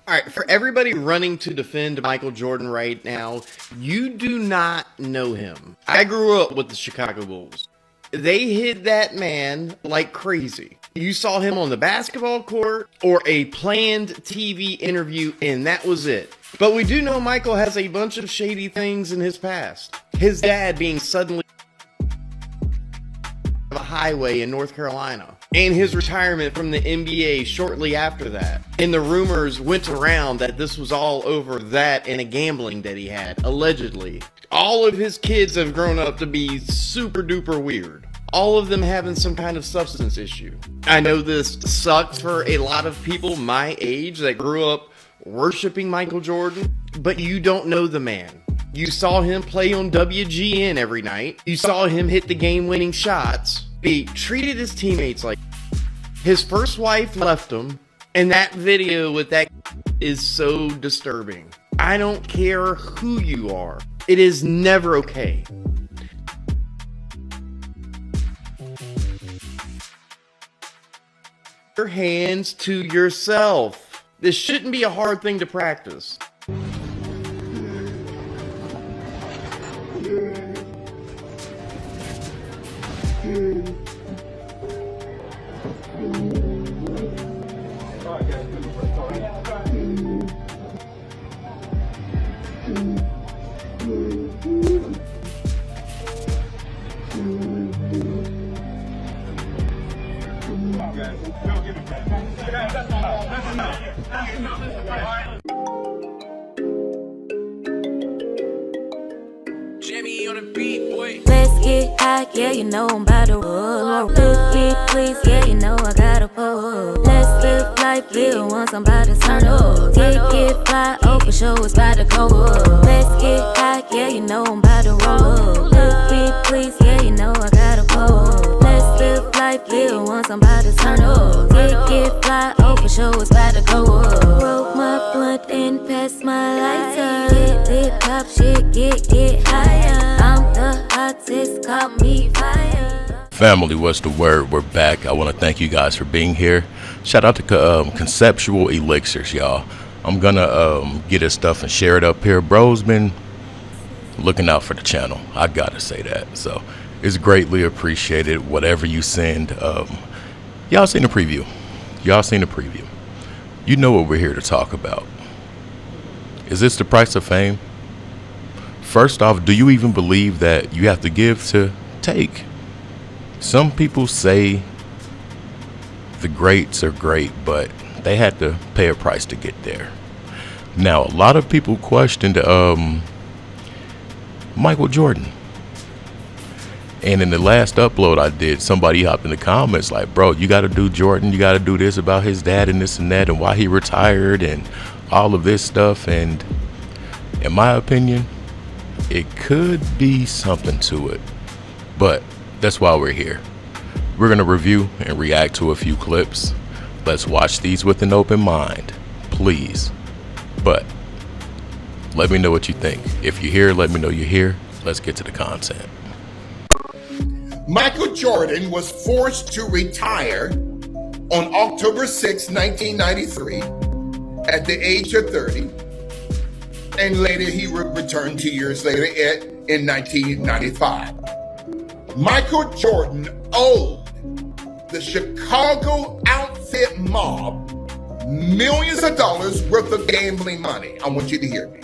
All right, for everybody running to defend Michael Jordan right now, you do not know him. I grew up with the Chicago Bulls. They hid that man like crazy. You saw him on the basketball court or a planned TV interview, and that was it. But we do know Michael has a bunch of shady things in his past. His dad being suddenly on a highway in North Carolina, and his retirement from the NBA shortly after that. And the rumors went around that this was all over that and a gambling that he had, allegedly. All of his kids have grown up to be super duper weird. All of them having some kind of substance issue. I know this sucks for a lot of people my age that grew up worshiping Michael Jordan, but you don't know the man. You saw him play on WGN every night. You saw him hit the game-winning shots. He treated his teammates like his first wife left him, and that video with that is so disturbing. I don't care who you are. It is never okay. Your hands to yourself. This shouldn't be a hard thing to practice. Jimmy on the beat, boy. Let's get high, yeah, you know I'm about to roll. Let's get please, yeah, you know I gotta pull. Let's live life, live once, I'm about to turn up. Get fly, oh for sure, it's about to go up. Let's get high, yeah, you know I'm about to roll. Let's get please, yeah, you know I gotta pull. Let's live life, live once, I'm about to turn up. Get fly, oh for sure, it's about to go up. Roll my blunt and pass my lighter. Hit pop shit, get higher. I'm the hottest, call me fire. Family, what's the word? We're back. I want to thank you guys for being here. Shout out to Conceptual Elixirs, y'all. I'm gonna get his stuff and share it up here. Bro's been looking out for the channel. I gotta say that. So it's greatly appreciated. Whatever you send. Y'all seen the preview. You know what we're here to talk about. Is this the price of fame? First off, do you even believe that you have to give to take? Some people say the greats are great, but they had to pay a price to get there. Now, a lot of people questioned Michael Jordan. And in the last upload I did, somebody hopped in the comments like, bro, you got to do Jordan. You got to do this about his dad and this and that and why he retired and all of this stuff. And in my opinion, it could be something to it. But that's why we're here. We're going to review and react to a few clips. Let's watch these with an open mind, please. But let me know what you think. If you're here, let me know you're here. Let's get to the content. Michael Jordan was forced to retire on October 6, 1993, at the age of 30, and later he would return 2 years later in 1995. Michael Jordan owed the Chicago outfit mob millions of dollars worth of gambling money. I want you to hear me.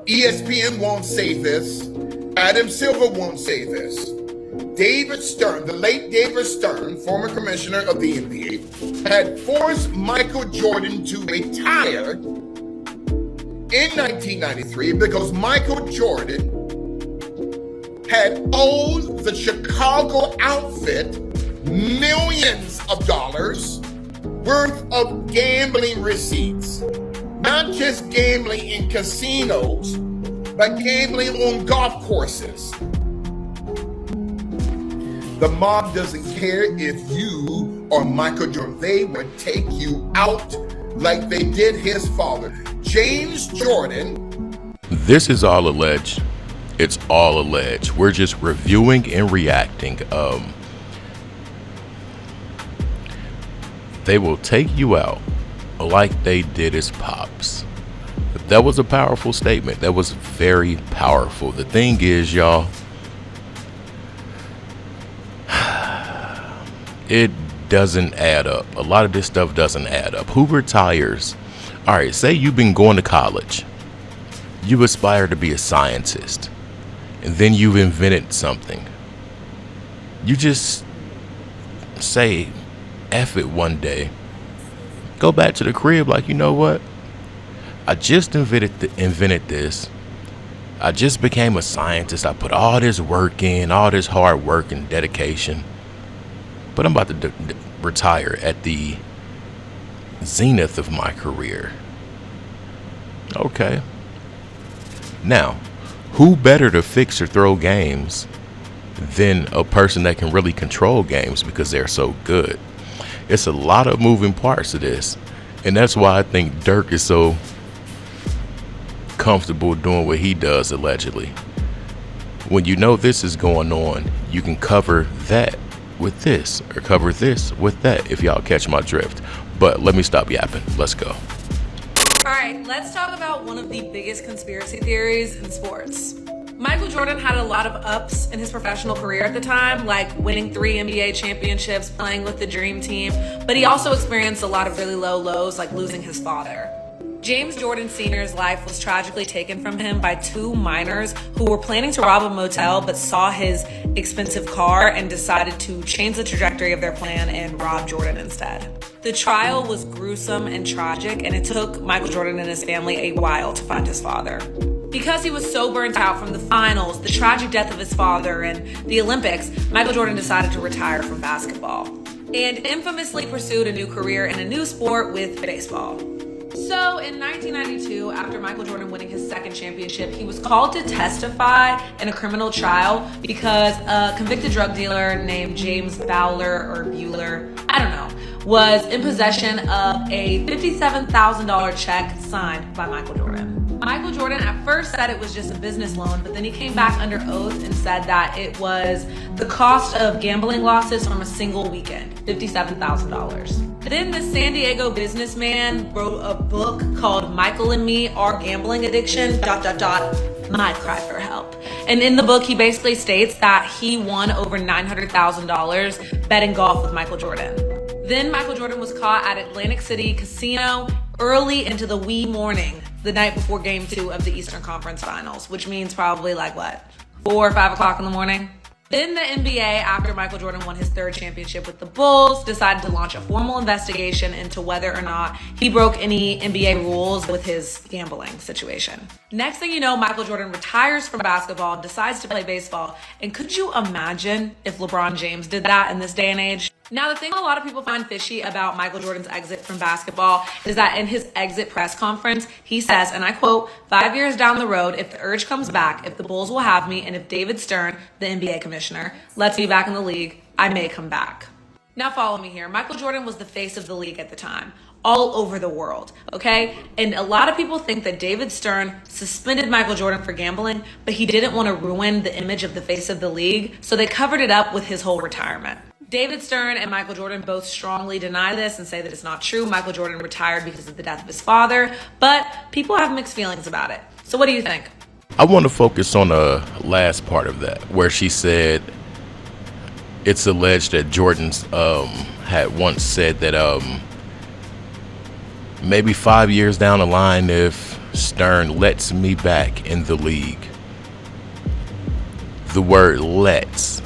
ESPN won't say this. Adam Silver won't say this. David Stern, the late David Stern, former commissioner of the NBA, had forced Michael Jordan to retire in 1993 because Michael Jordan had owed the Chicago outfit millions of dollars worth of gambling receipts. Not just gambling in casinos, but gambling on golf courses. The mob doesn't care if you are Michael Jordan. They would take you out like they did his father, James Jordan. This is all alleged. It's all alleged. We're just reviewing and reacting. They will take you out like they did his pops. That was a powerful statement. That was very powerful. The thing is, y'all, it doesn't add up. A lot of this stuff doesn't add up. Who retires? All right, say you've been going to college. You aspire to be a scientist, and then you've invented something. You just say, F it one day. Go back to the crib like, you know what? I just invented this. I just became a scientist. I put all this work in, all this hard work and dedication. But I'm about to retire at the zenith of my career. Okay. Now, who better to fix or throw games than a person that can really control games because they're so good? It's a lot of moving parts to this. And that's why I think Dirk is so comfortable doing what he does, allegedly. When you know this is going on, you can cover that with this or cover this with that, if y'all catch my drift. But let me stop yapping. Let's go. All right, let's talk about one of the biggest conspiracy theories in sports. Michael Jordan had a lot of ups in his professional career at the time, like winning 3 NBA championships, playing with the Dream Team, but he also experienced a lot of really low lows, like losing his father. James Jordan Sr.'s life was tragically taken from him by 2 minors who were planning to rob a motel but saw his expensive car and decided to change the trajectory of their plan and rob Jordan instead. The trial was gruesome and tragic, and it took Michael Jordan and his family a while to find his father. Because he was so burnt out from the finals, the tragic death of his father, and the Olympics, Michael Jordan decided to retire from basketball and infamously pursued a new career in a new sport with baseball. So in 1992, after Michael Jordan winning his 2nd championship, he was called to testify in a criminal trial because a convicted drug dealer named James Bueller, I don't know, was in possession of a $57,000 check signed by Michael Jordan. Michael Jordan at first said it was just a business loan, but then he came back under oath and said that it was the cost of gambling losses from a single weekend, $57,000. Then the San Diego businessman wrote a book called Michael and Me, Our Gambling Addiction, ... My Cry for Help. And in the book, he basically states that he won over $900,000 betting golf with Michael Jordan. Then Michael Jordan was caught at Atlantic City Casino early into the wee morning, the night before Game 2 of the Eastern Conference Finals, which means probably 4 or 5 o'clock in the morning. Then the NBA, after Michael Jordan won his 3rd championship with the Bulls, decided to launch a formal investigation into whether or not he broke any NBA rules with his gambling situation. Next thing you know, Michael Jordan retires from basketball, decides to play baseball. And could you imagine if LeBron James did that in this day and age? Now, the thing a lot of people find fishy about Michael Jordan's exit from basketball is that in his exit press conference, he says, and I quote, 5 years down the road, if the urge comes back, if the Bulls will have me, and if David Stern, the NBA commissioner, lets me back in the league, I may come back. Now follow me here. Michael Jordan was the face of the league at the time, all over the world, okay? And a lot of people think that David Stern suspended Michael Jordan for gambling, but he didn't want to ruin the image of the face of the league, so they covered it up with his whole retirement. David Stern and Michael Jordan both strongly deny this and say that it's not true. Michael Jordan retired because of the death of his father, but people have mixed feelings about it. So what do you think? I want to focus on the last part of that, where she said it's alleged that Jordan's had once said that maybe 5 years down the line, if Stern lets me back in the league. The word lets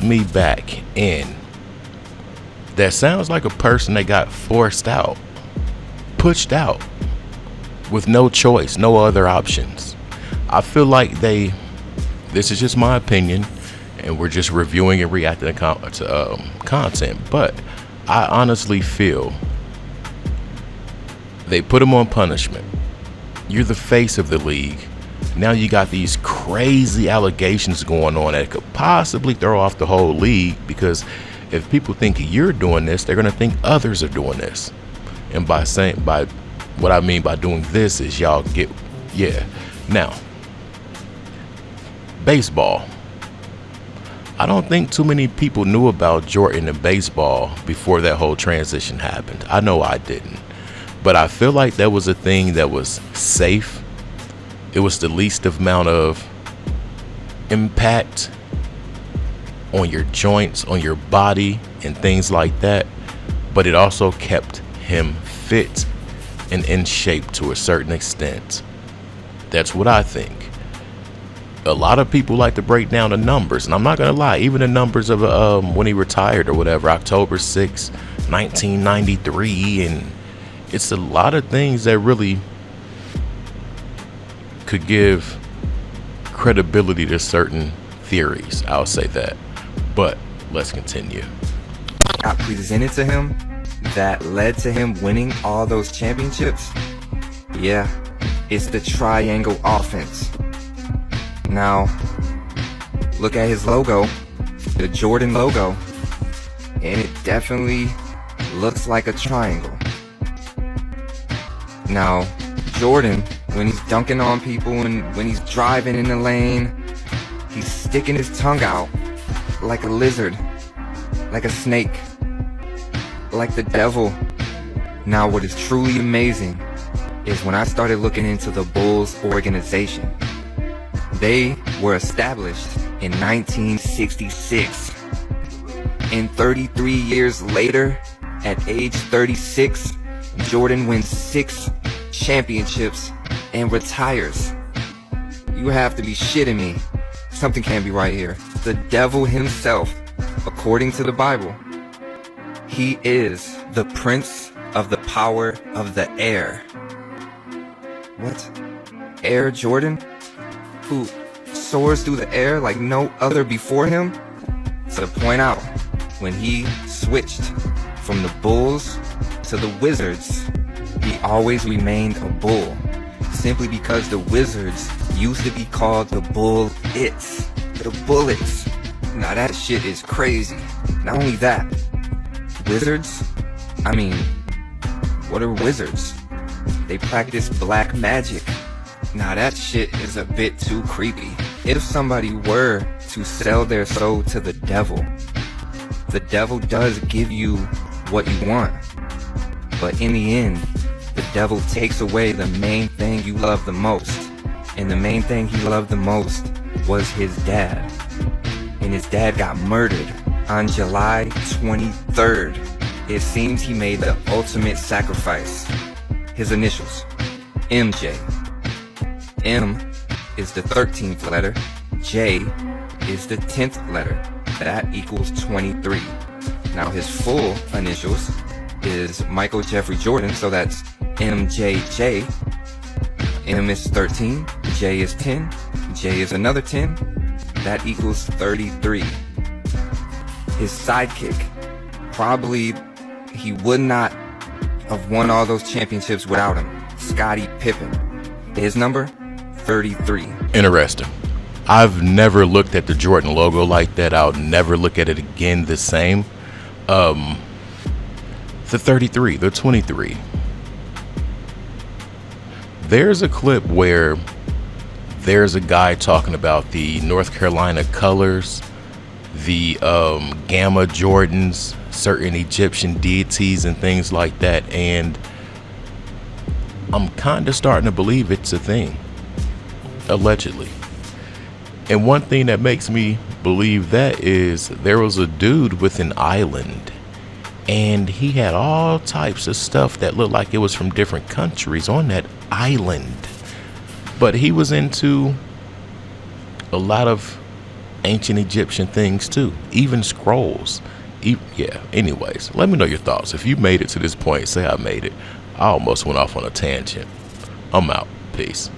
me back in. That sounds like a person that got forced out, pushed out, with no choice, no other options. I feel like this is just my opinion, and we're just reviewing and reacting to content, but I honestly feel they put him on punishment. You're the face of the league. Now you got these crazy allegations going on that could possibly throw off the whole league, because if people think you're doing this, they're going to think others are doing this. And by what I mean by doing this is y'all get, yeah. Now, baseball. I don't think too many people knew about Jordan in baseball before that whole transition happened. I know I didn't. But I feel like that was a thing that was safe. It was the least amount of impact on your joints, on your body, and things like that. But it also kept him fit and in shape to a certain extent. That's what I think. A lot of people like to break down the numbers, and I'm not gonna lie, even the numbers of when he retired or whatever, October 6, 1993, and it's a lot of things that really could give credibility to certain theories. I'll say that. But let's continue. Got presented to him that led to him winning all those championships? Yeah, it's the triangle offense. Now, look at his logo, the Jordan logo, and it definitely looks like a triangle. Now, Jordan, when he's dunking on people and when he's driving in the lane, he's sticking his tongue out like a lizard, like a snake, like the devil. Now, what is truly amazing is when I started looking into the Bulls organization. They were established in 1966. And 33 years later, at age 36, Jordan wins 6 championships and retires. You have to be shitting me. Something can't be right here. The devil himself, according to the Bible, he is the prince of the power of the air. What? Air Jordan? Who soars through the air like no other before him? To point out, when he switched from the Bulls to the Wizards, he always remained a Bull, simply because the Wizards used to be called the Bullets. The Bullets. Now that shit is crazy. Not only that, wizards? I mean, what are wizards? They practice black magic. Now that shit is a bit too creepy. If somebody were to sell their soul to the devil does give you what you want. But in the end, the devil takes away the main thing you love the most. And the main thing he loved the most was his dad. And his dad got murdered on July 23rd. It seems he made the ultimate sacrifice. His initials, MJ. M is the 13th letter. J is the 10th letter. That equals 23. Now his full initials is Michael Jeffrey Jordan, so that's MJJ. M is 13, J is 10, J is another 10. That equals 33. His sidekick, probably he would not have won all those championships without him. Scottie Pippen. His number, 33. Interesting. I've never looked at the Jordan logo like that. I'll never look at it again the same. The 33, the 23. There's a clip where there's a guy talking about the North Carolina colors, the Gamma Jordans, certain Egyptian deities and things like that, and I'm kind of starting to believe it's a thing, allegedly. And one thing that makes me believe that is there was a dude with an island, and he had all types of stuff that looked like it was from different countries on that island. But he was into a lot of ancient Egyptian things too, even scrolls. Yeah, anyways, let me know your thoughts. If you made it to this point, say I made it. I almost went off on a tangent. I'm out. Peace.